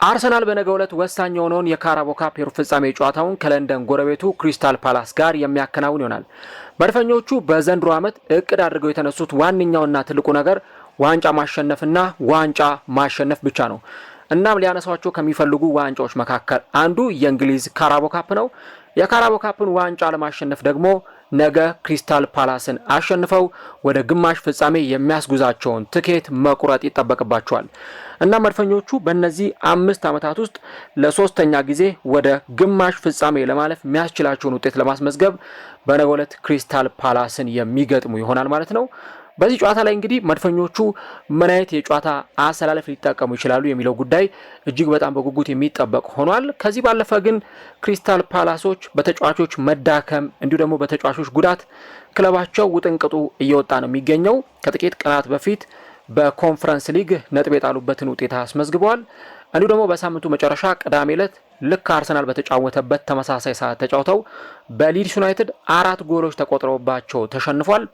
አርሰናል በነገው ዕለት ወሳኝ የሆነውን የካራቦ ካፕ የሩብ ፍጻሜ ጨዋታውን ከለንደን ጎረቤቱ ክሪስታል ፓላስ ጋር የሚያከናውን ይሆናል። መድፈኞቹ በዘንድሮ ዓመት እቅድ አድርገው የተነሱት ዋነኛውና ትልቁ ነገር ዋንጫ ማሸነፍና ዋንጫ ማሸነፍ ብቻ ነው። እናም ሊያነሷቸው ከሚፈልጉ ዋንጫዎች መካከል አንዱ የእንግሊዝ ካራቦ ካፕ ነው። የካራቦ ካፕን ዋንጫ ለማሸነፍ ደግሞ ነገ ክሪስታል ፓላስን አሸንፈው ወደ ግማሽ ፍጻሜ የሚያስጉዛቸውን ትኬት መቁረጥ ይጠበቅባቸዋል። እና መድፈኞቹ በእነዚህ 5 ዓመታት ውስጥ ለሶስተኛ ጊዜ ወደ ግማሽ ፍጻሜ ለማለፍ የሚያስችላቸውን ውጤት ለማስመዝገብ በነገው ዕለት ክሪስታል ፓላስን የሚገጥሙ ይሆናል ማለት ነው። በዚህ ጨዋታ ላይ እንግዲህ መድፈኞቹ ምን አይነት የጨዋታ አሰላለፍ ሊጠቀሙ ይችላሉ የሚለው ጉዳይ እጅግ በጣም በጉጉት የሚጠበቅ ሆኗል። ከዚህ ባለፈ ግን ክሪስታል ፓላሶች በተጫዋቾች መዳከም እንዲሁ ደግሞ በተጫዋቾች ጉዳት ክለባቸው ውጥንቅጡ እየወጣ ነው የሚገኘው። ከጥቂት ቀናት በፊት በኮንፈረንስ ሊግ ነጥብ የጣሉበትን ውጤት አስመዝግበዋል። እንዲሁ ደግሞ በሳምንቱ መጨረሻ ቅዳሜ ዕለት ልክ አርሰናል በተጫወተበት ተመሳሳይ ሰዓት ተጫውተው በሊድስ ዩናይትድ 4 ጎሎች ተቆጥረውባቸው ተሸንፏል።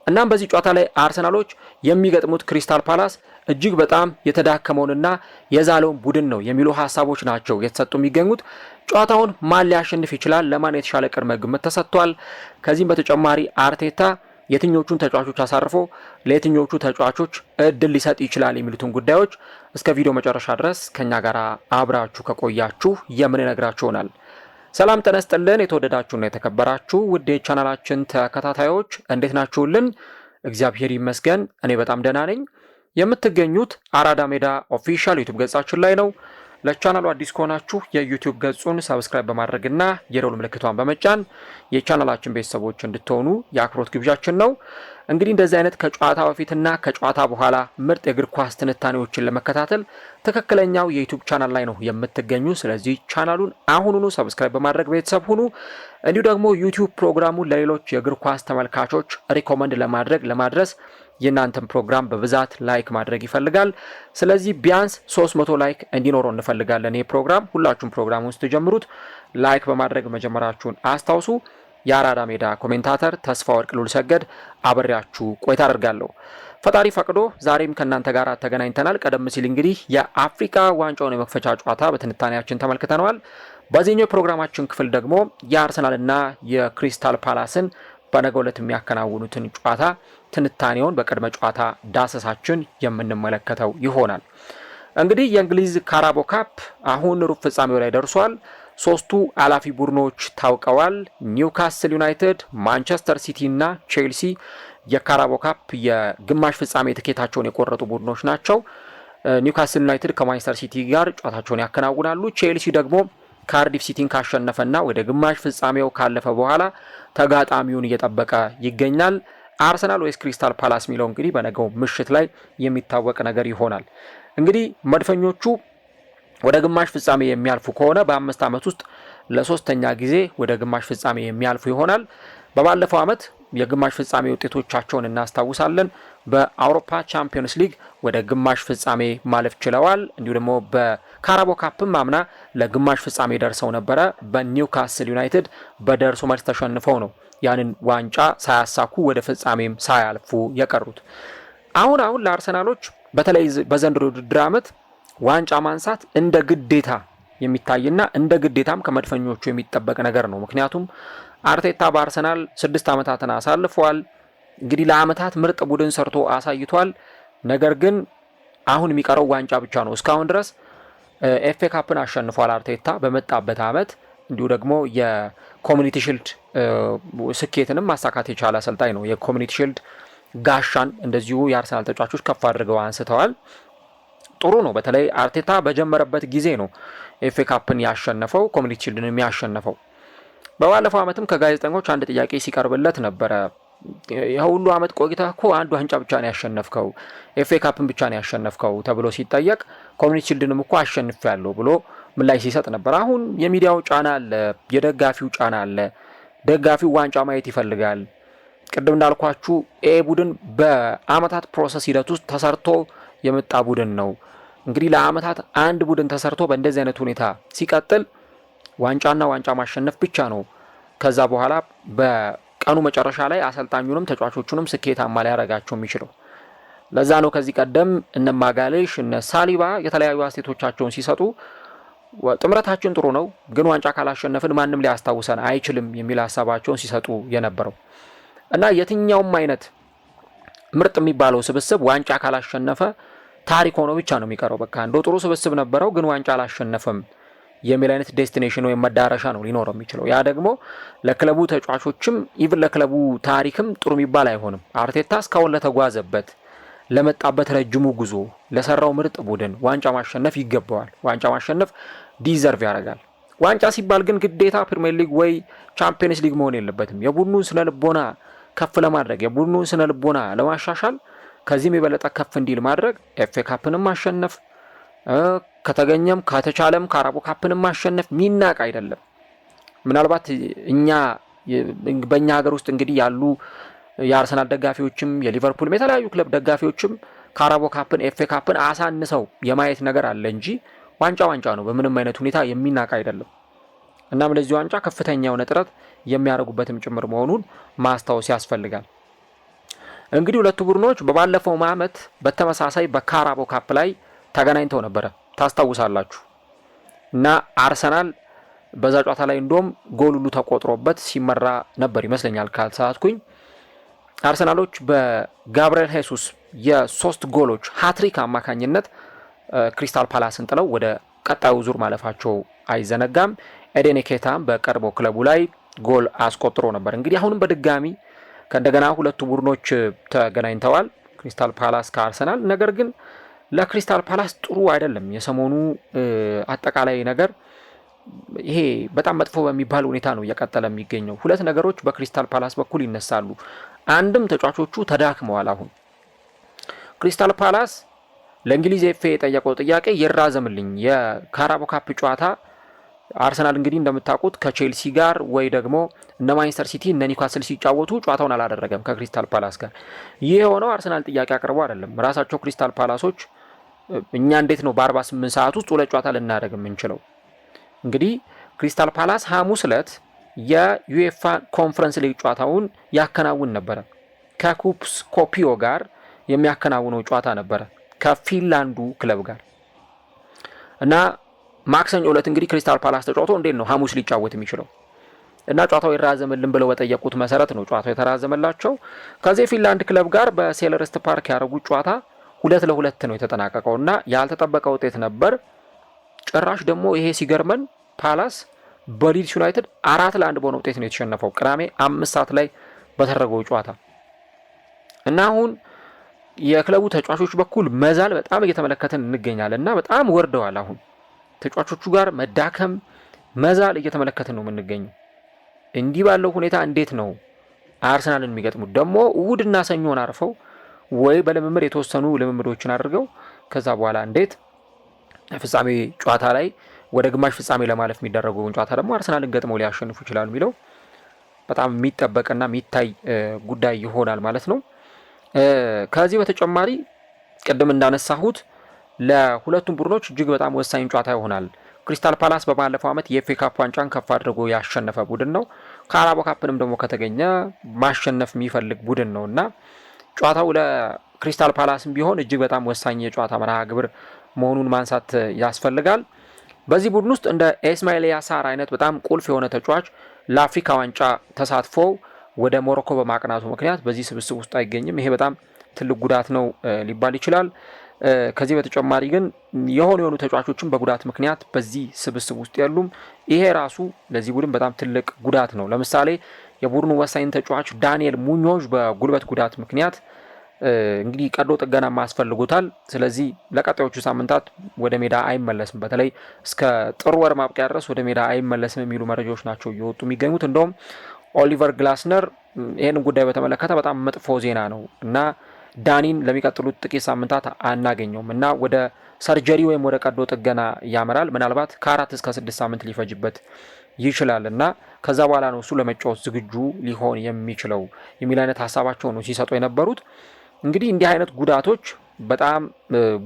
እናም በዚህ ጨዋታ ላይ አርሰናሎች የሚገጥሙት ክሪስታል ፓላስ እጅግ በጣም የተዳከመውንና የዛለውን ቡድን ነው የሚሉ ሀሳቦች ናቸው የተሰጡ የሚገኙት። ጨዋታውን ማን ሊያሸንፍ ይችላል? ለማን የተሻለ ቅድመ ግምት ተሰጥቷል? ከዚህም በተጨማሪ አርቴታ የትኞቹን ተጫዋቾች አሳርፎ ለየትኞቹ ተጫዋቾች እድል ሊሰጥ ይችላል የሚሉትን ጉዳዮች እስከ ቪዲዮ መጨረሻ ድረስ ከኛ ጋር አብራችሁ ከቆያችሁ የምንነግራችሁ ይሆናል። ሰላም ተነስተልን የተወደዳችሁና የተከበራችሁ ውድ የቻናላችን ተከታታዮች እንዴት ናችሁልን? እግዚአብሔር ይመስገን እኔ በጣም ደህና ነኝ። የምትገኙት አራዳ ሜዳ ኦፊሻል ዩቲዩብ ገጻችን ላይ ነው። ለቻናሉ አዲስ ከሆናችሁ የዩቲዩብ ገጹን ሰብስክራይብ በማድረግና የደወል ምልክቷን በመጫን የቻናላችን ቤተሰቦች እንድትሆኑ የአክብሮት ግብዣችን ነው። እንግዲህ እንደዚህ አይነት ከጨዋታ በፊትና ከጨዋታ በኋላ ምርጥ የእግር ኳስ ትንታኔዎችን ለመከታተል ትክክለኛው የዩቲዩብ ቻናል ላይ ነው የምትገኙ። ስለዚህ ቻናሉን አሁኑኑ ሰብስክራይብ በማድረግ ቤተሰብ ሁኑ። እንዲሁ ደግሞ ዩቲዩብ ፕሮግራሙን ለሌሎች የእግር ኳስ ተመልካቾች ሪኮመንድ ለማድረስ የእናንተን ፕሮግራም በብዛት ላይክ ማድረግ ይፈልጋል። ስለዚህ ቢያንስ 300 ላይክ እንዲኖረው እንፈልጋለን። ይህ ፕሮግራም ሁላችሁም ፕሮግራሙን ስትጀምሩት ላይክ በማድረግ መጀመራችሁን አስታውሱ። የአራዳ ሜዳ ኮሜንታተር ተስፋ ወርቅ ሉልሰገድ አብሬያችሁ ቆይታ አደርጋለሁ። ፈጣሪ ፈቅዶ ዛሬም ከእናንተ ጋር ተገናኝተናል። ቀደም ሲል እንግዲህ የአፍሪካ ዋንጫውን የመክፈቻ ጨዋታ በትንታኔያችን ተመልክተነዋል። በዚህኛው ፕሮግራማችን ክፍል ደግሞ የአርሰናልና የክሪስታል ፓላስን በነገው ዕለት የሚያከናውኑትን ጨዋታ ትንታኔውን በቅድመ ጨዋታ ዳሰሳችን የምንመለከተው ይሆናል። እንግዲህ የእንግሊዝ ካራቦ ካፕ አሁን ሩብ ፍጻሜው ላይ ደርሷል። 3ቱ አላፊ ቡድኖች ታውቀዋል። ኒውካስል ዩናይትድ፣ ማንቸስተር ሲቲ እና ቼልሲ የካራቦ ካፕ የግማሽ ፍጻሜ ትኬታቸውን የቆረጡ ቡድኖች ናቸው። ኒውካስል ዩናይትድ ከማንቸስተር ሲቲ ጋር ጨዋታቸውን ያከናውናሉ። ቼልሲ ደግሞ ካርዲፍ ሲቲን ካሸነፈና ወደ ግማሽ ፍጻሜው ካለፈ በኋላ ተጋጣሚውን እየጠበቀ ይገኛል። አርሰናል ወይስ ክሪስታል ፓላስ የሚለው እንግዲህ በነገው ምሽት ላይ የሚታወቅ ነገር ይሆናል። እንግዲህ መድፈኞቹ ወደ ግማሽ ፍጻሜ የሚያልፉ ከሆነ በ5 ዓመት ውስጥ ለሶስተኛ ጊዜ ወደ ግማሽ ፍጻሜ የሚያልፉ ይሆናል። በባለፈው ዓመት የግማሽ ፍጻሜ ውጤቶቻቸውን እናስታውሳለን። በአውሮፓ ቻምፒዮንስ ሊግ ወደ ግማሽ ፍጻሜ ማለፍ ችለዋል። እንዲሁ ደግሞ በካራቦ ካፕም አምና ለግማሽ ፍጻሜ ደርሰው ነበረ። በኒውካስል ዩናይትድ በደርሶ መልስ ተሸንፈው ነው ያንን ዋንጫ ሳያሳኩ ወደ ፍጻሜም ሳያልፉ የቀሩት። አሁን ለአርሰናሎች በተለይ በዘንድሮ ውድድር ዓመት ዋንጫ ማንሳት እንደ ግዴታ የሚታይና እንደ ግዴታም ከመድፈኞቹ የሚጠበቅ ነገር ነው። ምክንያቱም አርቴታ በአርሰናል 6 ዓመታትን አሳልፏል። እንግዲህ ለዓመታት ምርጥ ቡድን ሰርቶ አሳይቷል። ነገር ግን አሁን የሚቀረው ዋንጫ ብቻ ነው። እስካሁን ድረስ ኤፍኤ ካፕን አሸንፏል አርቴታ በመጣበት ዓመት። እንዲሁ ደግሞ የኮሚኒቲ ሺልድ ስኬትንም ማሳካት የቻለ አሰልጣኝ ነው። የኮሚኒቲ ሺልድ ጋሻን እንደዚሁ የአርሰናል ተጫዋቾች ከፍ አድርገው አንስተዋል። ጥሩ ነው። በተለይ አርቴታ በጀመረበት ጊዜ ነው ኤፍኤ ካፕን ያሸነፈው፣ ኮሚኒቲ ሺልድንም ያሸነፈው። በባለፈው ዓመትም ከጋዜጠኞች አንድ ጥያቄ ሲቀርብለት ነበረ። የሁሉ ዓመት ቆይታ እኮ አንድ ዋንጫ ብቻ ነው ያሸነፍከው፣ ኤፍኤ ካፕን ብቻ ነው ያሸነፍከው ተብሎ ሲጠየቅ ኮሚኒቲ ሺልድንም እኮ አሸንፌያለሁ ብሎ ምላሽ ሲሰጥ ነበር። አሁን የሚዲያው ጫና አለ፣ የደጋፊው ጫና አለ። ደጋፊው ዋንጫ ማየት ይፈልጋል። ቅድም እንዳልኳችሁ ቡድን በአመታት ፕሮሰስ ሂደት ውስጥ ተሰርቶ የመጣ ቡድን ነው። እንግዲህ ለአመታት አንድ ቡድን ተሰርቶ በእንደዚህ አይነት ሁኔታ ሲቀጥል ዋንጫና ዋንጫ ማሸነፍ ብቻ ነው ከዛ በኋላ በቀኑ መጨረሻ ላይ አሰልጣኙንም ተጫዋቾቹንም ስኬታማ ሊያደርጋቸው የሚችለው። ለዛ ነው ከዚህ ቀደም እነ ማጋሌሽ እነ ሳሊባ የተለያዩ አስተያየቶቻቸውን ሲሰጡ ጥምረታችን ጥሩ ነው ግን ዋንጫ ካላሸነፍን ማንም ሊያስታውሰን አይችልም የሚል ሐሳባቸውን ሲሰጡ የነበረው እና የትኛውም አይነት ምርጥ የሚባለው ስብስብ ዋንጫ ካላሸነፈ ታሪክ ሆኖ ብቻ ነው የሚቀረው። በቃ እንደው ጥሩ ስብስብ ነበረው ግን ዋንጫ አላሸነፈም የሚል አይነት ዴስቲኔሽን ወይም መዳረሻ ነው ሊኖረው የሚችለው። ያ ደግሞ ለክለቡ ተጫዋቾችም ኢቭን ለክለቡ ታሪክም ጥሩ የሚባል አይሆንም። አርቴታ እስካሁን ለተጓዘበት ለመጣበት ረጅሙ ጉዞ ለሰራው ምርጥ ቡድን ዋንጫ ማሸነፍ ይገባዋል። ዋንጫ ማሸነፍ ዲዘርቭ ያደርጋል። ዋንጫ ሲባል ግን ግዴታ ፕሪሚየር ሊግ ወይ ቻምፒየንስ ሊግ መሆን የለበትም። የቡድኑን ስነ ልቦና ከፍ ለማድረግ የቡድኑን ስነ ልቦና ለማሻሻል ከዚህም የበለጠ ከፍ እንዲል ማድረግ ኤፍ ኤ ካፕንም ማሸነፍ ከተገኘም ከተቻለም ካራቦ ካፕንም ማሸነፍ ሚናቅ አይደለም። ምናልባት እኛ በእኛ ሀገር ውስጥ እንግዲህ ያሉ የአርሰናል ደጋፊዎችም የሊቨርፑልም የተለያዩ ክለብ ደጋፊዎችም ካራቦ ካፕን ኤፍ ኤ ካፕን አሳንሰው የማየት ነገር አለ እንጂ ዋንጫ ዋንጫ ነው፣ በምንም አይነት ሁኔታ የሚናቅ አይደለም። እናም ለዚህ ዋንጫ ከፍተኛ የሆነ ጥረት የሚያደርጉበትም ጭምር መሆኑን ማስታወስ ያስፈልጋል። እንግዲህ ሁለቱ ቡድኖች በባለፈው ዓመት በተመሳሳይ በካራቦ ካፕ ላይ ተገናኝተው ነበረ ታስታውሳላችሁ። እና አርሰናል በዛ ጨዋታ ላይ እንደውም ጎል ሁሉ ተቆጥሮበት ሲመራ ነበር ይመስለኛል ካልተሳሳትኩኝ። አርሰናሎች በጋብሪኤል ሄሱስ የ3 ጎሎች ሃትሪክ አማካኝነት ክሪስታል ፓላስን ጥለው ወደ ቀጣዩ ዙር ማለፋቸው አይዘነጋም። ኤዴን ኬታም በቀድሞ ክለቡ ላይ ጎል አስቆጥሮ ነበር። እንግዲህ አሁንም በድጋሚ ከእንደገና ሁለቱ ቡድኖች ተገናኝተዋል ክሪስታል ፓላስ ከአርሰናል። ነገር ግን ለክሪስታል ፓላስ ጥሩ አይደለም የሰሞኑ አጠቃላይ ነገር። ይሄ በጣም መጥፎ በሚባል ሁኔታ ነው እየቀጠለ የሚገኘው። ሁለት ነገሮች በክሪስታል ፓላስ በኩል ይነሳሉ። አንድም ተጫዋቾቹ ተዳክመዋል። አሁን ክሪስታል ፓላስ ለእንግሊዝ ኤፍ ኤ የጠየቀው ጥያቄ ይራዘምልኝ የካራቦ ካፕ ጨዋታ አርሰናል እንግዲህ እንደምታውቁት ከቼልሲ ጋር ወይ ደግሞ እነ ማንቸስተር ሲቲ እነ ኒውካስል ሲጫወቱ ጨዋታውን አላደረገም ከክሪስታል ፓላስ ጋር። ይህ የሆነው አርሰናል ጥያቄ አቅርቦ አይደለም። ራሳቸው ክሪስታል ፓላሶች እኛ እንዴት ነው በ48 ሰዓት ውስጥ ሁለት ጨዋታ ልናደርግ የምንችለው? እንግዲህ ክሪስታል ፓላስ ሐሙስ ዕለት የዩኤፋ ኮንፈረንስ ሊግ ጨዋታውን ያከናውን ነበረ። ከኩፕስ ኮፒዮ ጋር የሚያከናውነው ጨዋታ ነበረ ከፊንላንዱ ክለብ ጋር እና ማክሰኞ ዕለት እንግዲህ ክሪስታል ፓላስ ተጫውቶ እንዴት ነው ሐሙስ ሊጫወት የሚችለው? እና ጨዋታው ይራዘምልን ብለው በጠየቁት መሰረት ነው ጨዋታው የተራዘመላቸው። ከዚህ ፊንላንድ ክለብ ጋር በሴልኸርስት ፓርክ ያደረጉት ጨዋታ 2-2 ነው የተጠናቀቀው እና ያልተጠበቀ ውጤት ነበር። ጭራሽ ደግሞ ይሄ ሲገርመን ፓላስ በሊድስ ዩናይትድ 4-1 በሆነ ውጤት ነው የተሸነፈው ቅዳሜ 5 ሰዓት ላይ በተደረገው ጨዋታ እና አሁን የክለቡ ተጫዋቾች በኩል መዛል በጣም እየተመለከተን እንገኛለን እና በጣም ወርደዋል። አሁን ተጫዋቾቹ ጋር መዳከም መዛል እየተመለከተን ነው የምንገኘው። እንዲህ ባለው ሁኔታ እንዴት ነው አርሰናልን የሚገጥሙት? ደግሞ እሁድና ሰኞን አርፈው ወይ በልምምድ የተወሰኑ ልምምዶችን አድርገው ከዛ በኋላ እንዴት ፍጻሜ ጨዋታ ላይ ወደ ግማሽ ፍጻሜ ለማለፍ የሚደረገውን ጨዋታ ደግሞ አርሰናልን ገጥመው ሊያሸንፉ ይችላሉ የሚለው በጣም የሚጠበቅና የሚታይ ጉዳይ ይሆናል ማለት ነው። ከዚህ በተጨማሪ ቅድም እንዳነሳሁት ለሁለቱም ቡድኖች እጅግ በጣም ወሳኝ ጨዋታ ይሆናል። ክሪስታል ፓላስ በባለፈው ዓመት የኤፍ ኤ ካፕ ዋንጫን ከፍ አድርጎ ያሸነፈ ቡድን ነው። ካራቦ ካፕንም ደግሞ ከተገኘ ማሸነፍ የሚፈልግ ቡድን ነው እና ጨዋታው ለክሪስታል ፓላስም ቢሆን እጅግ በጣም ወሳኝ የጨዋታ መርሃ ግብር መሆኑን ማንሳት ያስፈልጋል። በዚህ ቡድን ውስጥ እንደ ኢስማኤል ያሳር አይነት በጣም ቁልፍ የሆነ ተጫዋች ለአፍሪካ ዋንጫ ተሳትፎ ወደ ሞሮኮ በማቅናቱ ምክንያት በዚህ ስብስብ ውስጥ አይገኝም። ይሄ በጣም ትልቅ ጉዳት ነው ሊባል ይችላል። ከዚህ በተጨማሪ ግን የሆኑ ተጫዋቾችን በጉዳት ምክንያት በዚህ ስብስብ ውስጥ የሉም። ይሄ ራሱ ለዚህ ቡድን በጣም ትልቅ ጉዳት ነው። ለምሳሌ የቡድኑ ወሳኝ ተጫዋች ዳንኤል ሙኞዥ በጉልበት ጉዳት ምክንያት እንግዲህ ቀዶ ጥገና ማስፈልጉታል። ስለዚህ ለቀጣዮቹ ሳምንታት ወደ ሜዳ አይመለስም። በተለይ እስከ ጥር ወር ማብቂያ ድረስ ወደ ሜዳ አይመለስም የሚሉ መረጃዎች ናቸው እየወጡ የሚገኙት። እንደውም ኦሊቨር ግላስነር ይህንን ጉዳይ በተመለከተ በጣም መጥፎ ዜና ነው እና ዳኒን ለሚቀጥሉት ጥቂት ሳምንታት አናገኘውም እና ወደ ሰርጀሪ ወይም ወደ ቀዶ ጥገና ያመራል። ምናልባት ከ4 እስከ 6 ሳምንት ሊፈጅበት ይችላል እና ከዛ በኋላ ነው እሱ ለመጫወት ዝግጁ ሊሆን የሚችለው የሚል አይነት ሀሳባቸው ነው ሲሰጡ የነበሩት። እንግዲህ እንዲህ አይነት ጉዳቶች በጣም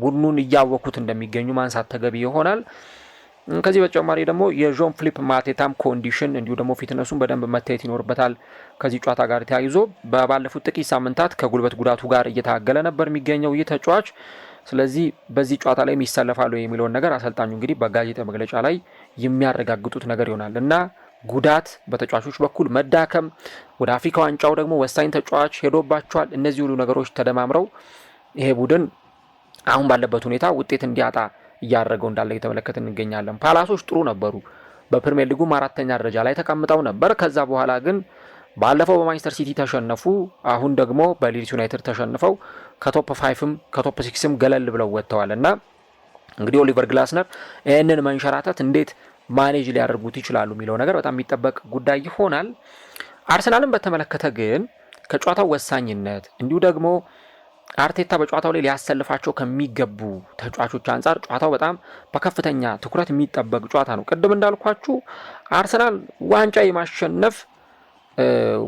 ቡድኑን እያወኩት እንደሚገኙ ማንሳት ተገቢ ይሆናል። ከዚህ በተጨማሪ ደግሞ የዦን ፊሊፕ ማቴታም ኮንዲሽን እንዲሁ ደግሞ ፊትነሱን በደንብ መታየት ይኖርበታል። ከዚህ ጨዋታ ጋር ተያይዞ ባለፉት ጥቂት ሳምንታት ከጉልበት ጉዳቱ ጋር እየታገለ ነበር የሚገኘው ይህ ተጫዋች። ስለዚህ በዚህ ጨዋታ ላይ ይሰለፋሉ የሚለውን ነገር አሰልጣኙ እንግዲህ በጋዜጣ መግለጫ ላይ የሚያረጋግጡት ነገር ይሆናል እና ጉዳት፣ በተጫዋቾች በኩል መዳከም፣ ወደ አፍሪካ ዋንጫው ደግሞ ወሳኝ ተጫዋች ሄዶባቸዋል። እነዚህ ሁሉ ነገሮች ተደማምረው ይሄ ቡድን አሁን ባለበት ሁኔታ ውጤት እንዲያጣ እያደረገው እንዳለ እየተመለከትን እንገኛለን። ፓላሶች ጥሩ ነበሩ። በፕሪሚየር ሊጉም 4ኛ ደረጃ ላይ ተቀምጠው ነበር። ከዛ በኋላ ግን ባለፈው በማንቸስተር ሲቲ ተሸነፉ። አሁን ደግሞ በሊድስ ዩናይትድ ተሸንፈው ከቶፕ 5ም ከቶፕ 6ም ገለል ብለው ወጥተዋል እና እንግዲህ ኦሊቨር ግላስነር ይህንን መንሸራተት እንዴት ማኔጅ ሊያደርጉት ይችላሉ የሚለው ነገር በጣም የሚጠበቅ ጉዳይ ይሆናል። አርሰናልን በተመለከተ ግን ከጨዋታው ወሳኝነት እንዲሁ ደግሞ አርቴታ በጨዋታው ላይ ሊያሰልፋቸው ከሚገቡ ተጫዋቾች አንጻር ጨዋታው በጣም በከፍተኛ ትኩረት የሚጠበቅ ጨዋታ ነው። ቅድም እንዳልኳችሁ አርሰናል ዋንጫ የማሸነፍ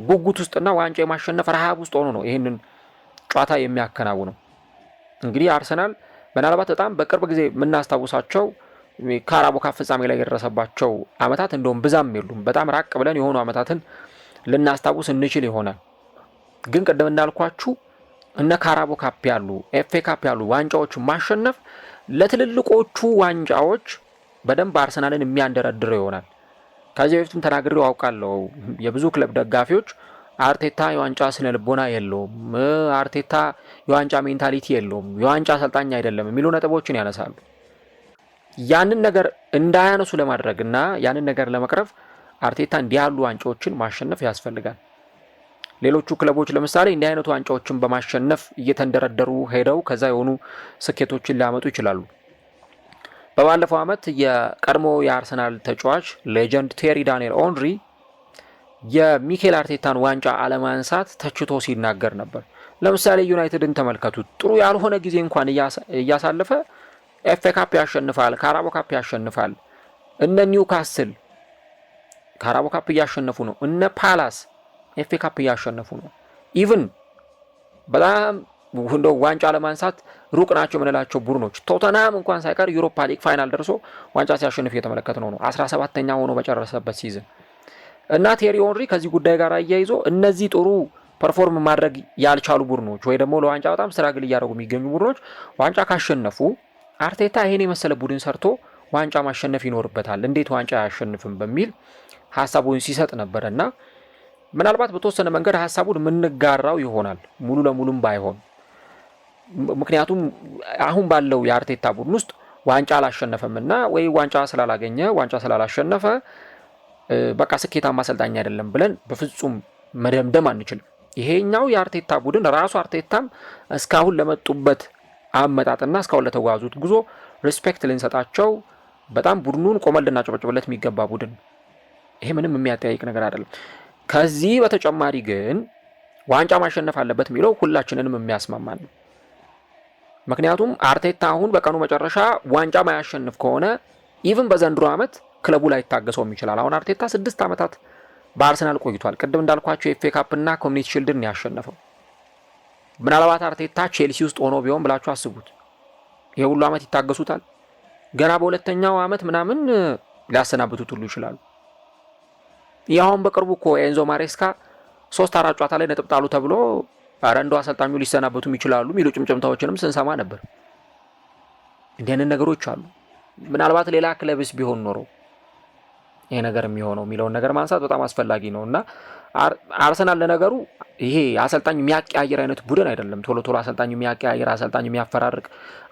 ጉጉት ውስጥና ዋንጫ የማሸነፍ ረሃብ ውስጥ ሆኖ ነው ይህንን ጨዋታ የሚያከናውነው። እንግዲህ አርሰናል ምናልባት በጣም በቅርብ ጊዜ የምናስታውሳቸው ካራቦ ካፕ ፍጻሜ ላይ የደረሰባቸው አመታት እንደውም ብዛም የሉም። በጣም ራቅ ብለን የሆኑ አመታትን ልናስታውስ እንችል ይሆናል። ግን ቅድም እንዳልኳችሁ እነ ካራቦ ካፕ ያሉ ኤፍኤ ካፕ ያሉ ዋንጫዎችን ማሸነፍ ለትልልቆቹ ዋንጫዎች በደንብ አርሰናልን የሚያንደረድረው ይሆናል። ከዚህ በፊትም ተናግሬው አውቃለሁ። የብዙ ክለብ ደጋፊዎች አርቴታ የዋንጫ ስነ ልቦና የለውም፣ አርቴታ የዋንጫ ሜንታሊቲ የለውም፣ የዋንጫ አሰልጣኝ አይደለም የሚሉ ነጥቦችን ያነሳሉ። ያንን ነገር እንዳያነሱ ለማድረግና ያንን ነገር ለመቅረፍ አርቴታ እንዲህ ያሉ ዋንጫዎችን ማሸነፍ ያስፈልጋል። ሌሎቹ ክለቦች ለምሳሌ እንዲህ አይነቱ ዋንጫዎችን በማሸነፍ እየተንደረደሩ ሄደው ከዛ የሆኑ ስኬቶችን ሊያመጡ ይችላሉ። በባለፈው አመት የቀድሞ የአርሰናል ተጫዋች ሌጀንድ ቴሪ ዳንኤል ኦንሪ የሚኬል አርቴታን ዋንጫ አለማንሳት ተችቶ ሲናገር ነበር። ለምሳሌ ዩናይትድን ተመልከቱት። ጥሩ ያልሆነ ጊዜ እንኳን እያሳለፈ ኤፍኤ ካፕ ያሸንፋል፣ ካራቦ ካፕ ያሸንፋል። እነ ኒውካስል ካራቦ ካፕ እያሸነፉ ነው። እነ ፓላስ ኤፍኤ ካፕ እያሸነፉ ነው። ኢቭን በጣም እንደው ዋንጫ ለማንሳት ሩቅ ናቸው የምንላቸው ቡድኖች ቶተናም እንኳን ሳይቀር ዩሮፓ ሊግ ፋይናል ደርሶ ዋንጫ ሲያሸንፍ እየተመለከት ነው 17ኛ ሆኖ በጨረሰበት ሲዝን እና ቴሪ ኦንሪ ከዚህ ጉዳይ ጋር አያይዞ እነዚህ ጥሩ ፐርፎርም ማድረግ ያልቻሉ ቡድኖች ወይ ደግሞ ለዋንጫ በጣም ስትራግል እያደረጉ የሚገኙ ቡድኖች ዋንጫ ካሸነፉ አርቴታ ይሄን የመሰለ ቡድን ሰርቶ ዋንጫ ማሸነፍ ይኖርበታል፣ እንዴት ዋንጫ አያሸንፍም በሚል ሀሳቡን ሲሰጥ ነበርና ምናልባት በተወሰነ መንገድ ሀሳቡን የምንጋራው ይሆናል፣ ሙሉ ለሙሉም ባይሆን። ምክንያቱም አሁን ባለው የአርቴታ ቡድን ውስጥ ዋንጫ አላሸነፈምና ወይ ዋንጫ ስላላገኘ ዋንጫ ስላላሸነፈ በቃ ስኬታማ አሰልጣኝ አይደለም ብለን በፍጹም መደምደም አንችልም። ይሄኛው የአርቴታ ቡድን ራሱ አርቴታም እስካሁን ለመጡበት አመጣጥና እስካሁን ለተጓዙት ጉዞ ሪስፔክት ልንሰጣቸው በጣም ቡድኑን ቆመን ልናጨበጭብለት የሚገባ ቡድን። ይሄ ምንም የሚያጠያይቅ ነገር አይደለም። ከዚህ በተጨማሪ ግን ዋንጫ ማሸነፍ አለበት የሚለው ሁላችንንም የሚያስማማን ነው። ምክንያቱም አርቴታ አሁን በቀኑ መጨረሻ ዋንጫ ማያሸንፍ ከሆነ ኢቭን በዘንድሮ ዓመት ክለቡ ላይ ታገሰውም ይችላል። አሁን አርቴታ 6 ዓመታት በአርሰናል ቆይቷል። ቅድም እንዳልኳቸው ኤፍኤ ካፕ እና ኮሚኒቲ ሺልድን ያሸነፈው። ምናልባት አርቴታ ቼልሲ ውስጥ ሆኖ ቢሆን ብላችሁ አስቡት። ይሄ ሁሉ ዓመት ይታገሱታል? ገና በሁለተኛው ዓመት ምናምን ሊያሰናብቱት ሁሉ ይችላሉ። ያሁን በቅርቡ እኮ ኤንዞ ማሬስካ 3-4 ጨዋታ ላይ ነጥብ ጣሉ ተብሎ አረንዶ አሰልጣኙ ሊሰናበቱም ይችላሉ የሚሉ ጭምጭምታዎችንም ስንሰማ ነበር። እንዲህ አይነት ነገሮች አሉ። ምናልባት ሌላ ክለብስ ቢሆን ኖሮ ይሄ ነገር የሚሆነው የሚለውን ነገር ማንሳት በጣም አስፈላጊ ነው እና አርሰናል ለነገሩ ይሄ አሰልጣኝ የሚያቀያየር አይነት ቡድን አይደለም። ቶሎ ቶሎ አሰልጣኝ የሚያቀያየር አሰልጣኝ የሚያፈራርቅ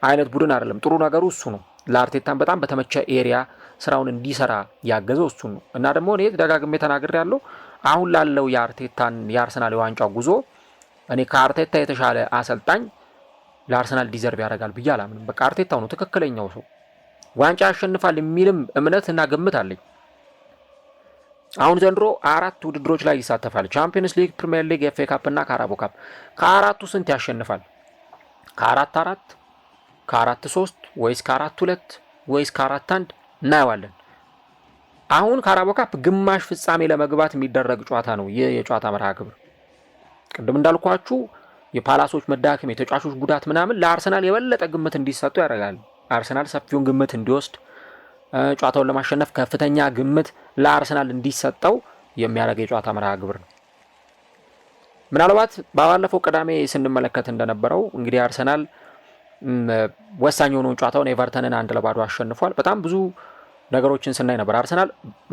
አይነት ቡድን አይደለም። ጥሩ ነገሩ እሱ ነው። ለአርቴታን በጣም በተመቸ ኤሪያ ስራውን እንዲሰራ ያገዘው እሱ ነው እና ደግሞ እኔ ደጋግሜ ተናግሬያለሁ። አሁን ላለው የአርቴታን የአርሰናል የዋንጫው ጉዞ እኔ ከአርቴታ የተሻለ አሰልጣኝ ለአርሰናል ዲዘርቭ ያደርጋል ብዬ አላምንም። በቃ አርቴታው ነው ትክክለኛው ሰው። ዋንጫ ያሸንፋል የሚልም እምነትና ግምት አለኝ። አሁን ዘንድሮ 4 ውድድሮች ላይ ይሳተፋል። ቻምፒየንስ ሊግ፣ ፕሪሚየር ሊግ፣ ኤፍኤ ካፕ እና ካራቦ ካፕ። ከአራቱ ስንት ያሸንፋል? ከ4-4 ከ4-3 ወይስ ከ4-2 ወይስ ከ4-1 እናየዋለን። አሁን ካራቦ ካፕ ግማሽ ፍጻሜ ለመግባት የሚደረግ ጨዋታ ነው። ይህ የጨዋታ መርሃ ግብር ቅድም እንዳልኳችሁ የፓላሶች መዳከም፣ የተጫዋቾች ጉዳት ምናምን ለአርሰናል የበለጠ ግምት እንዲሰጡ ያደርጋል። አርሰናል ሰፊውን ግምት እንዲወስድ ጨዋታውን ለማሸነፍ ከፍተኛ ግምት ለአርሰናል እንዲሰጠው የሚያደርግ የጨዋታ መርሃ ግብር ነው። ምናልባት ባለፈው ቅዳሜ ስንመለከት እንደነበረው እንግዲህ አርሰናል ወሳኝ የሆነውን ጨዋታውን ኤቨርተንን 1-0 አሸንፏል። በጣም ብዙ ነገሮችን ስናይ ነበር። አርሰናል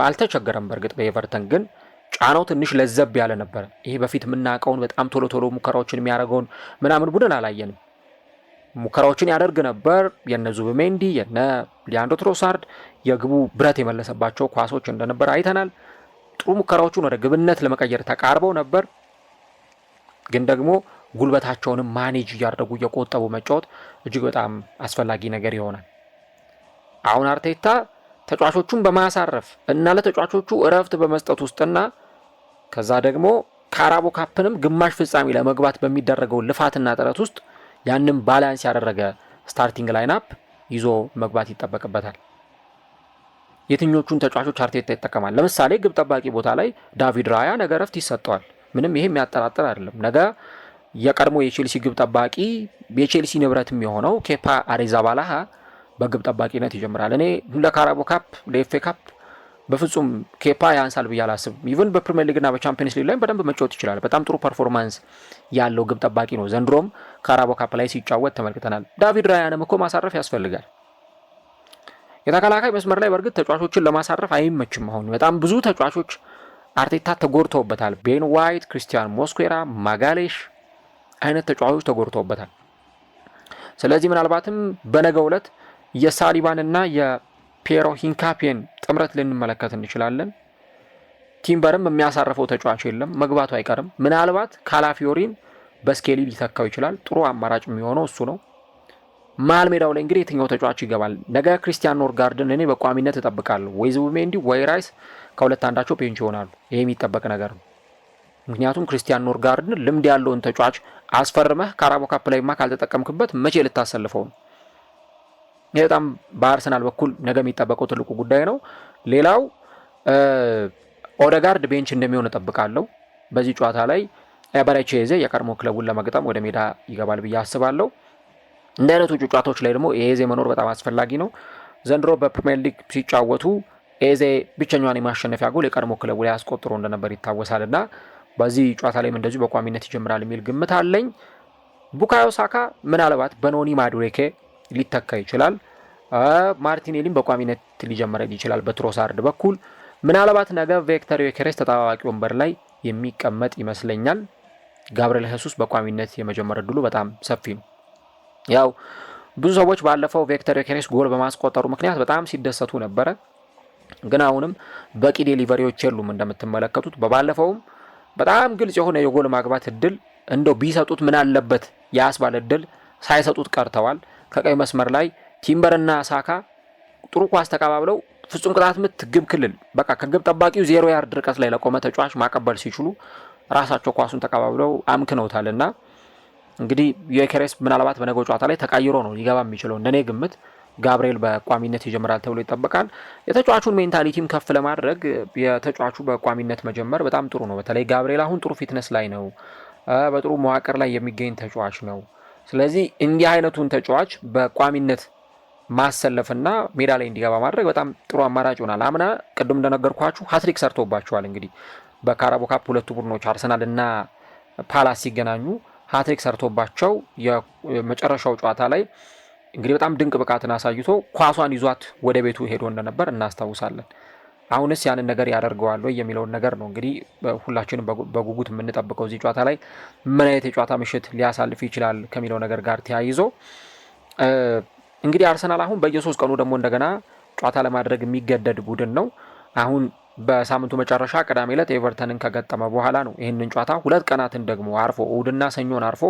አልተቸገረም። በእርግጥ በኤቨርተን ግን ጫናው ትንሽ ለዘብ ያለ ነበር። ይሄ በፊት የምናውቀውን በጣም ቶሎ ቶሎ ሙከራዎችን የሚያደርገውን ምናምን ቡድን አላየንም። ሙከራዎችን ያደርግ ነበር። የነ ዙቢሜንዲ የነ ሊያንድሮ ትሮሳርድ የግቡ ብረት የመለሰባቸው ኳሶች እንደነበር አይተናል። ጥሩ ሙከራዎቹን ወደ ግብነት ለመቀየር ተቃርበው ነበር። ግን ደግሞ ጉልበታቸውንም ማኔጅ እያደረጉ እየቆጠቡ መጫወት እጅግ በጣም አስፈላጊ ነገር ይሆናል። አሁን አርቴታ ተጫዋቾቹን በማሳረፍ እና ለተጫዋቾቹ እረፍት በመስጠት ውስጥና ከዛ ደግሞ ካራቦ ካፕንም ግማሽ ፍጻሜ ለመግባት በሚደረገው ልፋትና ጥረት ውስጥ ያንን ባላንስ ያደረገ ስታርቲንግ ላይናፕ ይዞ መግባት ይጠበቅበታል። የትኞቹን ተጫዋቾች አርቴታ ይጠቀማል? ለምሳሌ ግብ ጠባቂ ቦታ ላይ ዳቪድ ራያ ነገ እረፍት ይሰጠዋል። ምንም ይሄ የሚያጠራጥር አይደለም። ነገ የቀድሞ የቼልሲ ግብ ጠባቂ የቼልሲ ንብረትም የሆነው ኬፓ አሪዛባላሃ በግብ ጠባቂነት ይጀምራል። እኔ ለካራቦ ካፕ ለኤፍኤ ካፕ በፍጹም ኬፓ ያንሳል ብዬ አላስብም። ኢቭን በፕሪሚየር ሊግና በቻምፒየንስ ሊግ ላይ በደንብ መጫወት ይችላል። በጣም ጥሩ ፐርፎርማንስ ያለው ግብ ጠባቂ ነው። ዘንድሮም ካራቦ ካፕ ላይ ሲጫወት ተመልክተናል። ዳቪድ ራያንም እኮ ማሳረፍ ያስፈልጋል። የተከላካይ መስመር ላይ በእርግጥ ተጫዋቾችን ለማሳረፍ አይመችም። አሁን በጣም ብዙ ተጫዋቾች አርቴታ ተጎድተውበታል። ቤን ዋይት፣ ክሪስቲያን ሞስኩዌራ፣ ማጋሌሽ አይነት ተጫዋቾች ተጎድተውበታል። ስለዚህ ምናልባትም በነገው ዕለት የሳሊባንና የፒየሮ ሂንካፒየን ጥምረት ልንመለከት እንችላለን። ቲምበርም የሚያሳርፈው ተጫዋች የለም፣ መግባቱ አይቀርም። ምናልባት ካላፊዮሪን በስኬሊ ሊተካው ይችላል። ጥሩ አማራጭ የሚሆነው እሱ ነው። መሀል ሜዳው ላይ እንግዲህ የትኛው ተጫዋች ይገባል? ነገ ክሪስቲያን ኖርጋርድን እኔ በቋሚነት እጠብቃለሁ። ወይ ዙቢሜንዲ ወይ ራይስ ከሁለት አንዳቸው ቤንች ይሆናሉ። ይሄ የሚጠበቅ ነገር ነው። ምክንያቱም ክሪስቲያን ኖርጋርድን ልምድ ያለውን ተጫዋች አስፈርመህ ካራቦ ካፕ ላይማ ካልተጠቀምክበት መቼ ልታሰልፈው ነው? ይህ በጣም በአርሰናል በኩል ነገ የሚጠበቀው ትልቁ ጉዳይ ነው። ሌላው ኦደጋርድ ቤንች እንደሚሆን እጠብቃለሁ። በዚህ ጨዋታ ላይ ኤበረቺ የቀድሞ ክለቡን ለመግጠም ወደ ሜዳ ይገባል ብዬ አስባለሁ። እንደ አይነቶቹ ጨዋታዎች ላይ ደግሞ ኤዜ መኖር በጣም አስፈላጊ ነው። ዘንድሮ በፕሪሚየር ሊግ ሲጫወቱ ኤዜ ብቸኛዋን የማሸነፊያ ጎል የቀድሞ ክለቡ ላይ አስቆጥሮ እንደነበር ይታወሳል እና በዚህ ጨዋታ ላይም እንደዚሁ በቋሚነት ይጀምራል የሚል ግምት አለኝ። ቡካዮ ሳካ ምናልባት በኖኒ ማዱዌኬ ሊተካ ይችላል። ማርቲኔሊም በቋሚነት ሊጀምር ይችላል በትሮሳርድ በኩል። ምናልባት ነገ ቪክተር ዮኬሬስ ተጠባባቂ ወንበር ላይ የሚቀመጥ ይመስለኛል። ጋብሪኤል ሄሱስ በቋሚነት የመጀመር እድሉ በጣም ሰፊ ነው። ያው ብዙ ሰዎች ባለፈው ቪክተር ዮኬሬስ ጎል በማስቆጠሩ ምክንያት በጣም ሲደሰቱ ነበረ። ግን አሁንም በቂ ዴሊቨሪዎች የሉም እንደምትመለከቱት። በባለፈውም በጣም ግልጽ የሆነ የጎል ማግባት እድል እንደው ቢሰጡት ምን አለበት ያስባለ እድል ሳይሰጡት ቀርተዋል። ከቀይ መስመር ላይ ቲምበርና ሳካ ጥሩ ኳስ ተቀባብለው ፍጹም ቅጣት ምት ግብ ክልል በቃ ከግብ ጠባቂው 0 ያርድ ርቀት ላይ ለቆመ ተጫዋች ማቀበል ሲችሉ ራሳቸው ኳሱን ተቀባብለው አምክነውታልና እንግዲህ ዮኬሬስ ምናልባት በነገው ጨዋታ ላይ ተቀይሮ ነው ሊገባ የሚችለው። እንደኔ ግምት ጋብሪኤል በቋሚነት ይጀምራል ተብሎ ይጠበቃል። የተጫዋቹን ሜንታሊቲም ከፍ ለማድረግ የተጫዋቹ በቋሚነት መጀመር በጣም ጥሩ ነው። በተለይ ጋብሪኤል አሁን ጥሩ ፊትነስ ላይ ነው፣ በጥሩ መዋቅር ላይ የሚገኝ ተጫዋች ነው። ስለዚህ እንዲህ አይነቱን ተጫዋች በቋሚነት ማሰለፍና ሜዳ ላይ እንዲገባ ማድረግ በጣም ጥሩ አማራጭ ይሆናል። አምና ቅድም እንደነገርኳችሁ ሃትሪክ ሰርቶባቸዋል። እንግዲህ በካራቦ ካፕ ሁለቱ ቡድኖች አርሰናል እና ፓላስ ሲገናኙ ሃትሪክ ሰርቶባቸው የመጨረሻው ጨዋታ ላይ እንግዲህ በጣም ድንቅ ብቃትን አሳይቶ ኳሷን ይዟት ወደ ቤቱ ሄዶ እንደነበር እናስታውሳለን። አሁንስ ያንን ነገር ያደርገዋል ወይ የሚለውን ነገር ነው እንግዲህ ሁላችንም በጉጉት የምንጠብቀው። እዚህ ጨዋታ ላይ ምን አይነት የጨዋታ ምሽት ሊያሳልፍ ይችላል ከሚለው ነገር ጋር ተያይዞ እንግዲህ አርሰናል አሁን በየ3 ቀኑ ደግሞ እንደገና ጨዋታ ለማድረግ የሚገደድ ቡድን ነው። አሁን በሳምንቱ መጨረሻ ቅዳሜ ዕለት ኤቨርተንን ከገጠመ በኋላ ነው ይህንን ጨዋታ 2 ቀናትን ደግሞ አርፎ እሁድና ሰኞን አርፎ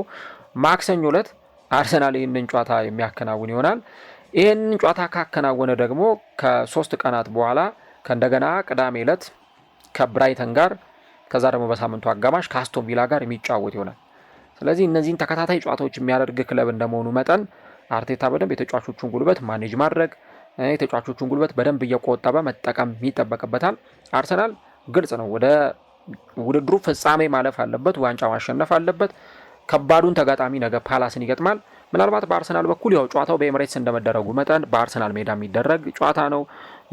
ማክሰኞ ዕለት አርሰናል ይህንን ጨዋታ የሚያከናውን ይሆናል። ይህንን ጨዋታ ካከናወነ ደግሞ ከ3 ቀናት በኋላ ከእንደገና ቅዳሜ ዕለት ከብራይተን ጋር ከዛ ደግሞ በሳምንቱ አጋማሽ ከአስቶን ቪላ ጋር የሚጫወት ይሆናል። ስለዚህ እነዚህን ተከታታይ ጨዋታዎች የሚያደርግ ክለብ እንደመሆኑ መጠን አርቴታ በደንብ የተጫዋቾቹን ጉልበት ማኔጅ ማድረግ የተጫዋቾቹን ጉልበት በደንብ እየቆጠበ መጠቀም ይጠበቅበታል። አርሰናል ግልጽ ነው ወደ ውድድሩ ፍጻሜ ማለፍ አለበት፣ ዋንጫ ማሸነፍ አለበት። ከባዱን ተጋጣሚ ነገ ፓላስን ይገጥማል። ምናልባት በአርሰናል በኩል ያው ጨዋታው በኤምሬትስ እንደመደረጉ መጠን በአርሰናል ሜዳ የሚደረግ ጨዋታ ነው።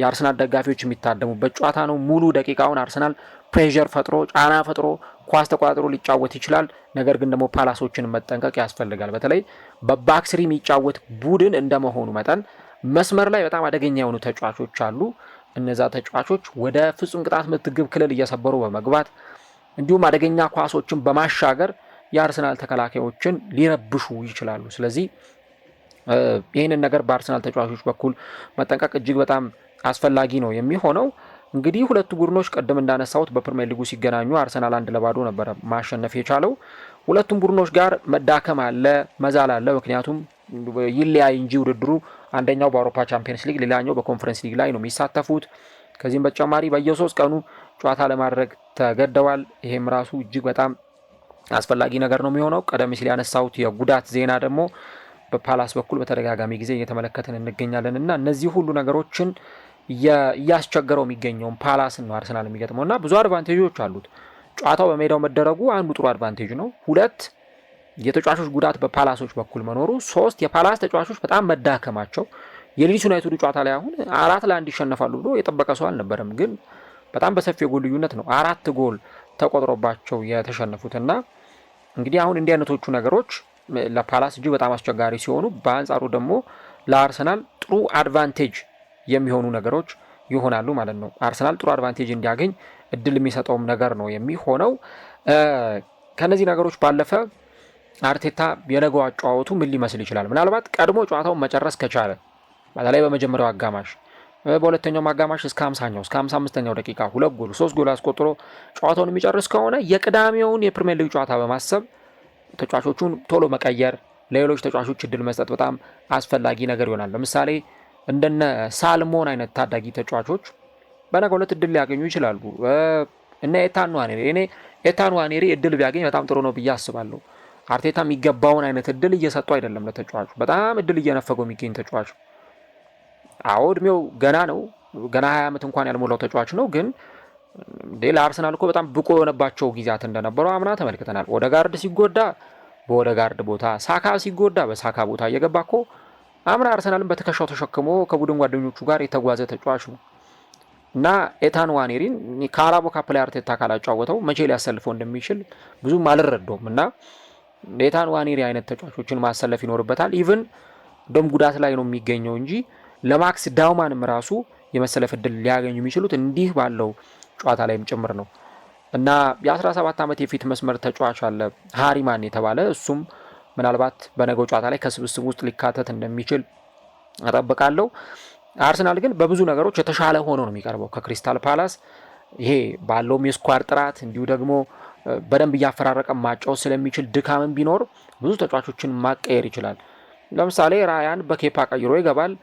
የአርሰናል ደጋፊዎች የሚታደሙበት ጨዋታ ነው። ሙሉ ደቂቃውን አርሰናል ፕሬዠር ፈጥሮ ጫና ፈጥሮ ኳስ ተቋጥሮ ሊጫወት ይችላል። ነገር ግን ደግሞ ፓላሶችን መጠንቀቅ ያስፈልጋል። በተለይ በባክስሪ የሚጫወት ቡድን እንደመሆኑ መጠን መስመር ላይ በጣም አደገኛ የሆኑ ተጫዋቾች አሉ። እነዛ ተጫዋቾች ወደ ፍጹም ቅጣት ምት ግብ ክልል እየሰበሩ በመግባት እንዲሁም አደገኛ ኳሶችን በማሻገር የአርሰናል ተከላካዮችን ሊረብሹ ይችላሉ። ስለዚህ ይህንን ነገር በአርሰናል ተጫዋቾች በኩል መጠንቀቅ እጅግ በጣም አስፈላጊ ነው የሚሆነው። እንግዲህ ሁለቱ ቡድኖች ቀደም እንዳነሳሁት በፕሪሚየር ሊጉ ሲገናኙ አርሰናል 1-0 ነበረ ማሸነፍ የቻለው። ሁለቱም ቡድኖች ጋር መዳከም አለ፣ መዛል አለ። ምክንያቱም ይለያይ እንጂ ውድድሩ አንደኛው በአውሮፓ ቻምፒየንስ ሊግ ሌላኛው በኮንፈረንስ ሊግ ላይ ነው የሚሳተፉት። ከዚህም በተጨማሪ በየ3 ቀኑ ጨዋታ ለማድረግ ተገደዋል። ይሄም ራሱ እጅግ በጣም አስፈላጊ ነገር ነው የሚሆነው። ቀደም ሲል ያነሳሁት የጉዳት ዜና ደግሞ በፓላስ በኩል በተደጋጋሚ ጊዜ እየተመለከትን እንገኛለን እና እነዚህ ሁሉ ነገሮችን እያስቸገረው የሚገኘውን ፓላስን ነው አርሰናል የሚገጥመው እና ብዙ አድቫንቴጆች አሉት። ጨዋታው በሜዳው መደረጉ አንዱ ጥሩ አድቫንቴጅ ነው። 2 የተጫዋቾች ጉዳት በፓላሶች በኩል መኖሩ፣ 3 የፓላስ ተጫዋቾች በጣም መዳከማቸው። የሊድስ ዩናይትዱ ጨዋታ ላይ አሁን 4-1 ይሸነፋሉ ብሎ የጠበቀ ሰው አልነበረም፣ ግን በጣም በሰፊ የጎል ልዩነት ነው 4 ጎል ተቆጥሮባቸው የተሸነፉትና እንግዲህ አሁን እንዲህ አይነቶቹ ነገሮች ለፓላስ እጅግ በጣም አስቸጋሪ ሲሆኑ፣ በአንጻሩ ደግሞ ለአርሰናል ጥሩ አድቫንቴጅ የሚሆኑ ነገሮች ይሆናሉ ማለት ነው። አርሰናል ጥሩ አድቫንቴጅ እንዲያገኝ እድል የሚሰጠውም ነገር ነው የሚሆነው። ከነዚህ ነገሮች ባለፈ አርቴታ የነገው አጨዋወቱ ምን ሊመስል ይችላል? ምናልባት ቀድሞ ጨዋታውን መጨረስ ከቻለ በተለይ በመጀመሪያው አጋማሽ፣ በሁለተኛው አጋማሽ እስከ 50ኛው እስከ 55ኛው ደቂቃ 2 ጎል 3 ጎል አስቆጥሮ ጨዋታውን የሚጨርስ ከሆነ የቅዳሜውን የፕሪሚየር ሊግ ጨዋታ በማሰብ ተጫዋቾቹን ቶሎ መቀየር፣ ለሌሎች ተጫዋቾች እድል መስጠት በጣም አስፈላጊ ነገር ይሆናል። ለምሳሌ እንደነ ሳልሞን አይነት ታዳጊ ተጫዋቾች በነገው ዕለት እድል ሊያገኙ ይችላሉ። እና ኤታን ዋኔሪ እድል ቢያገኝ በጣም ጥሩ ነው ብዬ አስባለሁ። አርቴታ የሚገባውን አይነት እድል እየሰጡ አይደለም ለተጫዋቹ። በጣም እድል እየነፈገው የሚገኝ ተጫዋች። አዎ እድሜው ገና ነው፣ ገና 20 ዓመት እንኳን ያልሞላው ተጫዋች ነው። ግን ለአርሰናል እኮ በጣም ብቁ የሆነባቸው ጊዜያት እንደነበሩ አምና ተመልክተናል። ኦዴጋርድ ሲጎዳ በኦዴጋርድ ቦታ፣ ሳካ ሲጎዳ በሳካ ቦታ እየገባ እኮ አምና አርሰናልን በትከሻው ተሸክሞ ከቡድን ጓደኞቹ ጋር የተጓዘ ተጫዋች ነው እና ኤታን ዋኔሪን ከአራቦ ካፕ ላይ አርቴታ ካላጫወተው መቼ ሊያሰልፈው እንደሚችል ብዙም አልረዳውም እና ኤታን ዋኔሪ አይነት ተጫዋቾችን ማሰለፍ ይኖርበታል። ኢቭን ደም ጉዳት ላይ ነው የሚገኘው እንጂ ለማክስ ዳውማንም ራሱ የመሰለፍ እድል ሊያገኙ የሚችሉት እንዲህ ባለው ጨዋታ ላይም ጭምር ነው እና የ17 ዓመት የፊት መስመር ተጫዋች አለ ሃሪማን የተባለ እሱም ምናልባት በነገው ጨዋታ ላይ ከስብስብ ውስጥ ሊካተት እንደሚችል አጠብቃለሁ። አርሰናል ግን በብዙ ነገሮች የተሻለ ሆኖ ነው የሚቀርበው ከክሪስታል ፓላስ። ይሄ ባለውም የስኳድ ጥራት እንዲሁ ደግሞ በደንብ እያፈራረቀ ማጫወት ስለሚችል ድካምን ቢኖር ብዙ ተጫዋቾችን ማቀየር ይችላል። ለምሳሌ ራያን በኬፓ ቀይሮ ይገባል።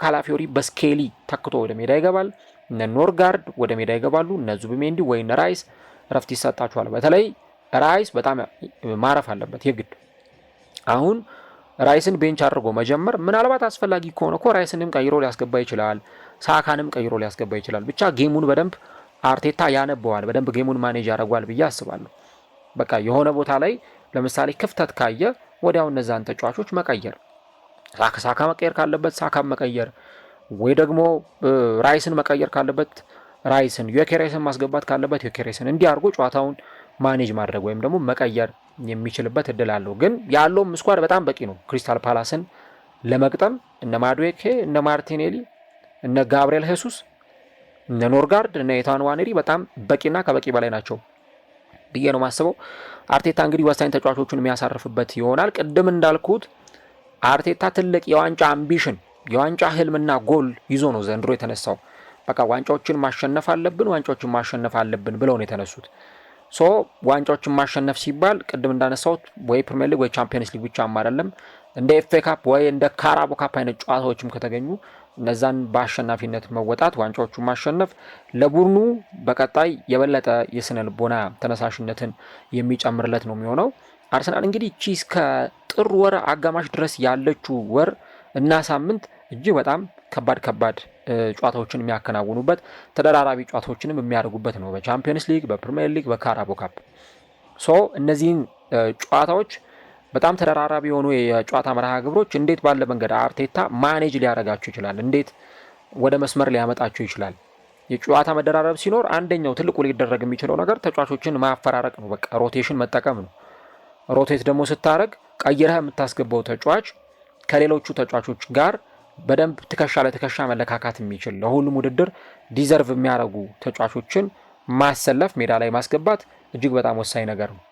ካላፊዮሪ በስኬሊ ተክቶ ወደ ሜዳ ይገባል። እነ ኖርጋርድ ወደ ሜዳ ይገባሉ። እነ ዙቢሜንዲ ወይ እነ ራይስ ረፍት ይሰጣቸዋል። በተለይ ራይስ በጣም ማረፍ አለበት የግድ። አሁን ራይስን ቤንች አድርጎ መጀመር ምናልባት አስፈላጊ ከሆነ እኮ ራይስንም ቀይሮ ሊያስገባ ይችላል፣ ሳካንም ቀይሮ ሊያስገባ ይችላል። ብቻ ጌሙን በደንብ አርቴታ ያነበዋል፣ በደንብ ጌሙን ማኔጅ ያደርጓል ብዬ አስባለሁ። በቃ የሆነ ቦታ ላይ ለምሳሌ ክፍተት ካየ ወዲያው እነዛን ተጫዋቾች መቀየር፣ ሳካ መቀየር ካለበት ሳካን መቀየር፣ ወይ ደግሞ ራይስን መቀየር ካለበት ራይስን፣ ዩኬሬስን ማስገባት ካለበት ዩኬሬስን እንዲያርጉ ጨዋታውን ማኔጅ ማድረግ ወይም ደግሞ መቀየር የሚችልበት እድል አለው። ግን ያለውም ስኳድ በጣም በቂ ነው ክሪስታል ፓላስን ለመግጠም። እነ ማዱዌኬ፣ እነ ማርቲኔሊ፣ እነ ጋብሪኤል ሄሱስ፣ እነ ኖርጋርድ፣ እነ ኤታን ዋኔሪ በጣም በቂና ከበቂ በላይ ናቸው ብዬ ነው ማስበው። አርቴታ እንግዲህ ወሳኝ ተጫዋቾቹን የሚያሳርፍበት ይሆናል። ቅድም እንዳልኩት አርቴታ ትልቅ የዋንጫ አምቢሽን የዋንጫ ህልምና ጎል ይዞ ነው ዘንድሮ የተነሳው። በቃ ዋንጫዎችን ማሸነፍ አለብን ብለው ነው የተነሱት። ሶ ዋንጫዎችን ማሸነፍ ሲባል ቅድም እንዳነሳሁት ወይ ፕሪሚየር ሊግ ወይ ቻምፒየንስ ሊግ ብቻም አይደለም፣ እንደ ኤፍኤ ካፕ ወይ እንደ ካራቦ ካፕ አይነት ጨዋታዎችም ከተገኙ እነዛን በአሸናፊነት መወጣት፣ ዋንጫዎቹን ማሸነፍ ለቡድኑ በቀጣይ የበለጠ የስነ ልቦና ተነሳሽነትን የሚጨምርለት ነው የሚሆነው። አርሰናል እንግዲህ እቺ እስከ ጥር ወር አጋማሽ ድረስ ያለችው ወር እና ሳምንት እጅግ በጣም ከባድ ጨዋታዎችን የሚያከናውኑበት ተደራራቢ ጨዋታዎችንም የሚያደርጉበት ነው። በቻምፒየንስ ሊግ፣ በፕሪሚየር ሊግ፣ በካራቦ ካፕ። ሶ እነዚህን ጨዋታዎች በጣም ተደራራቢ የሆኑ የጨዋታ መርሃ ግብሮች እንዴት ባለ መንገድ አርቴታ ማኔጅ ሊያደርጋቸው ይችላል፣ እንዴት ወደ መስመር ሊያመጣቸው ይችላል። የጨዋታ መደራረብ ሲኖር አንደኛው ትልቁ ሊደረግ የሚችለው ነገር ተጫዋቾችን ማፈራረቅ ነው። በቃ ሮቴሽን መጠቀም ነው። ሮቴት ደግሞ ስታረግ ቀይረህ የምታስገባው ተጫዋች ከሌሎቹ ተጫዋቾች ጋር በደንብ ትከሻ ለትከሻ መለካካት የሚችል ለሁሉም ውድድር ዲዘርቭ የሚያደርጉ ተጫዋቾችን ማሰለፍ ሜዳ ላይ ማስገባት እጅግ በጣም ወሳኝ ነገር ነው።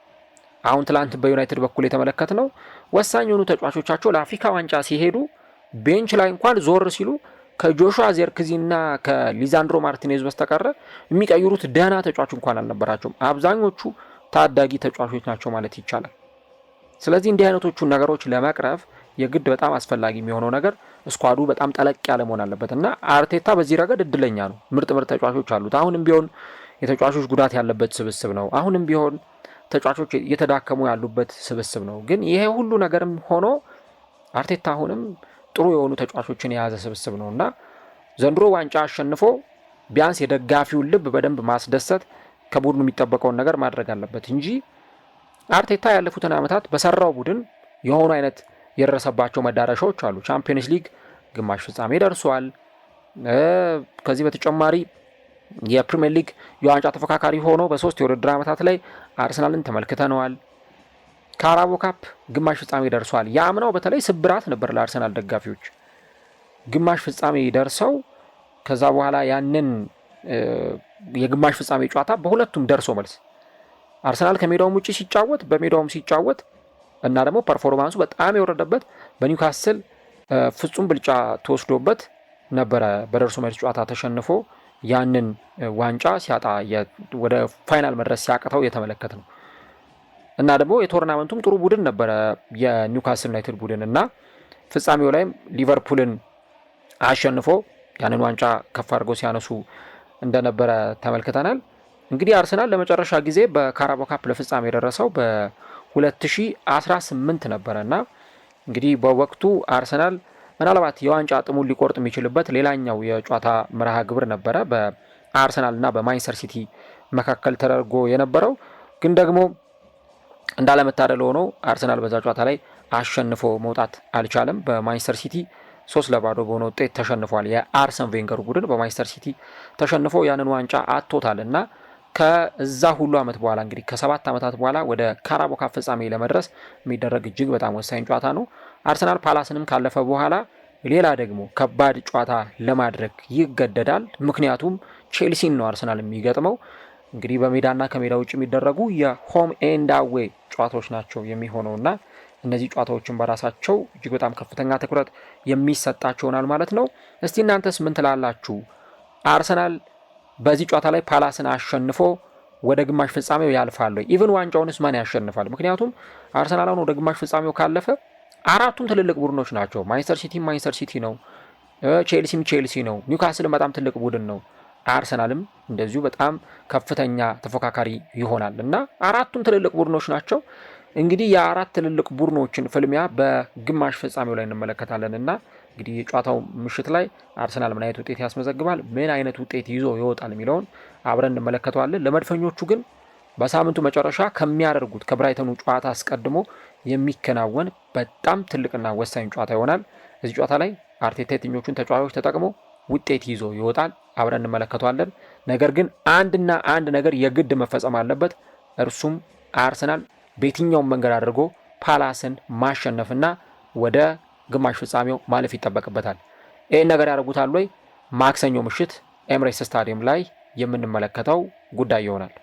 አሁን ትላንት በዩናይትድ በኩል የተመለከትነው ወሳኝ የሆኑ ተጫዋቾቻቸው ለአፍሪካ ዋንጫ ሲሄዱ ቤንች ላይ እንኳን ዞር ሲሉ ከጆሹዋ ዜርክዚና ከሊዛንድሮ ማርቲኔዝ በስተቀረ የሚቀይሩት ደህና ተጫዋች እንኳን አልነበራቸውም። አብዛኞቹ ታዳጊ ተጫዋቾች ናቸው ማለት ይቻላል። ስለዚህ እንዲህ አይነቶቹን ነገሮች ለመቅረፍ የግድ በጣም አስፈላጊ የሚሆነው ነገር ስኳዱ በጣም ጠለቅ ያለ መሆን አለበት እና አርቴታ በዚህ ረገድ እድለኛ ነው። ምርጥ ተጫዋቾች አሉት። አሁንም ቢሆን የተጫዋቾች ጉዳት ያለበት ስብስብ ነው። አሁንም ቢሆን ተጫዋቾች እየተዳከሙ ያሉበት ስብስብ ነው። ግን ይሄ ሁሉ ነገርም ሆኖ አርቴታ አሁንም ጥሩ የሆኑ ተጫዋቾችን የያዘ ስብስብ ነው እና ዘንድሮ ዋንጫ አሸንፎ ቢያንስ የደጋፊውን ልብ በደንብ ማስደሰት ከቡድኑ የሚጠበቀውን ነገር ማድረግ አለበት እንጂ አርቴታ ያለፉትን ዓመታት በሰራው ቡድን የሆኑ አይነት የደረሰባቸው መዳረሻዎች አሉ። ቻምፒየንስ ሊግ ግማሽ ፍጻሜ ደርሷል። ከዚህ በተጨማሪ የፕሪሚየር ሊግ የዋንጫ ተፎካካሪ ሆኖ በ3 የውድድር ዓመታት ላይ አርሰናልን ተመልክተነዋል። ካራቦ ካፕ ግማሽ ፍጻሜ ደርሷል። የአምናው በተለይ ስብራት ነበር ለአርሰናል ደጋፊዎች። ግማሽ ፍጻሜ ደርሰው ከዛ በኋላ ያንን የግማሽ ፍጻሜ ጨዋታ በሁለቱም ደርሶ መልስ አርሰናል ከሜዳውም ውጪ ሲጫወት በሜዳውም ሲጫወት እና ደግሞ ፐርፎርማንሱ በጣም የወረደበት በኒውካስል ፍጹም ብልጫ ተወስዶበት ነበረ። በደርሶ መልስ ጨዋታ ተሸንፎ ያንን ዋንጫ ሲያጣ ወደ ፋይናል መድረስ ሲያቅተው የተመለከት ነው እና ደግሞ የቶርናመንቱም ጥሩ ቡድን ነበረ የኒውካስል ዩናይትድ ቡድን እና ፍጻሜው ላይም ሊቨርፑልን አሸንፎ ያንን ዋንጫ ከፍ አድርጎ ሲያነሱ እንደነበረ ተመልክተናል። እንግዲህ አርሰናል ለመጨረሻ ጊዜ በካራቦ ካፕ ለፍጻሜ የደረሰው በ2018 ነበረ እና እንግዲህ በወቅቱ አርሰናል ምናልባት የዋንጫ ጥሙን ሊቆርጥ የሚችልበት ሌላኛው የጨዋታ መርሃ ግብር ነበረ በአርሰናል እና በማንቸስተር ሲቲ መካከል ተደርጎ የነበረው። ግን ደግሞ እንዳለመታደል ሆኖ አርሰናል በዛ ጨዋታ ላይ አሸንፎ መውጣት አልቻለም። በማንቸስተር ሲቲ 3-0 በሆነ ውጤት ተሸንፏል። የአርሰን ቬንገር ቡድን በማንቸስተር ሲቲ ተሸንፎ ያንን ዋንጫ አጥቶታል እና ከዛ ሁሉ ዓመት በኋላ እንግዲህ ከ7 ዓመታት በኋላ ወደ ካራቦ ካፕ ፍጻሜ ለመድረስ የሚደረግ እጅግ በጣም ወሳኝ ጨዋታ ነው። አርሰናል ፓላስንም ካለፈ በኋላ ሌላ ደግሞ ከባድ ጨዋታ ለማድረግ ይገደዳል። ምክንያቱም ቼልሲን ነው አርሰናል የሚገጥመው። እንግዲህ በሜዳና ከሜዳ ውጭ የሚደረጉ የሆም ኤንድ አዌይ ጨዋታዎች ናቸው የሚሆነውና እነዚህ ጨዋታዎችን በራሳቸው እጅግ በጣም ከፍተኛ ትኩረት የሚሰጣቸው ይሆናል ማለት ነው። እስቲ እናንተስ ምን ትላላችሁ? አርሰናል በዚህ ጨዋታ ላይ ፓላስን አሸንፎ ወደ ግማሽ ፍጻሜው ያልፋል? ኢቭን ዋንጫውንስ ማን ያሸንፋል? ምክንያቱም አርሰናል አሁን ወደ ግማሽ ፍጻሜው ካለፈ አራቱም ትልልቅ ቡድኖች ናቸው። ማንቸስተር ሲቲ ነው፣ ቼልሲም ቼልሲ ነው፣ ኒውካስልም በጣም ትልቅ ቡድን ነው፣ አርሰናልም እንደዚሁ በጣም ከፍተኛ ተፎካካሪ ይሆናል እና አራቱም ትልልቅ ቡድኖች ናቸው። እንግዲህ የአራት ትልልቅ ቡድኖችን ፍልሚያ በግማሽ ፍጻሜው ላይ እንመለከታለን እና እንግዲህ የጨዋታው ምሽት ላይ አርሰናል ምን አይነት ውጤት ያስመዘግባል፣ ምን አይነት ውጤት ይዞ ይወጣል የሚለውን አብረን እንመለከተዋለን። ለመድፈኞቹ ግን በሳምንቱ መጨረሻ ከሚያደርጉት ከብራይተኑ ጨዋታ አስቀድሞ የሚከናወን በጣም ትልቅና ወሳኝ ጨዋታ ይሆናል። እዚህ ጨዋታ ላይ አርቴታ የትኞቹን ተጫዋቾች ተጠቅሞ ውጤት ይዞ ይወጣል አብረን እንመለከተዋለን። ነገር ግን አንድ ነገር የግድ መፈጸም አለበት። እርሱም አርሰናል በየትኛውም መንገድ አድርጎ ፓላስን ማሸነፍና ወደ ግማሽ ፍጻሜው ማለፍ ይጠበቅበታል። ይህን ነገር ያደርጉታል ወይ? ማክሰኞ ምሽት ኤምሬትስ ስታዲየም ላይ የምንመለከተው ጉዳይ ይሆናል።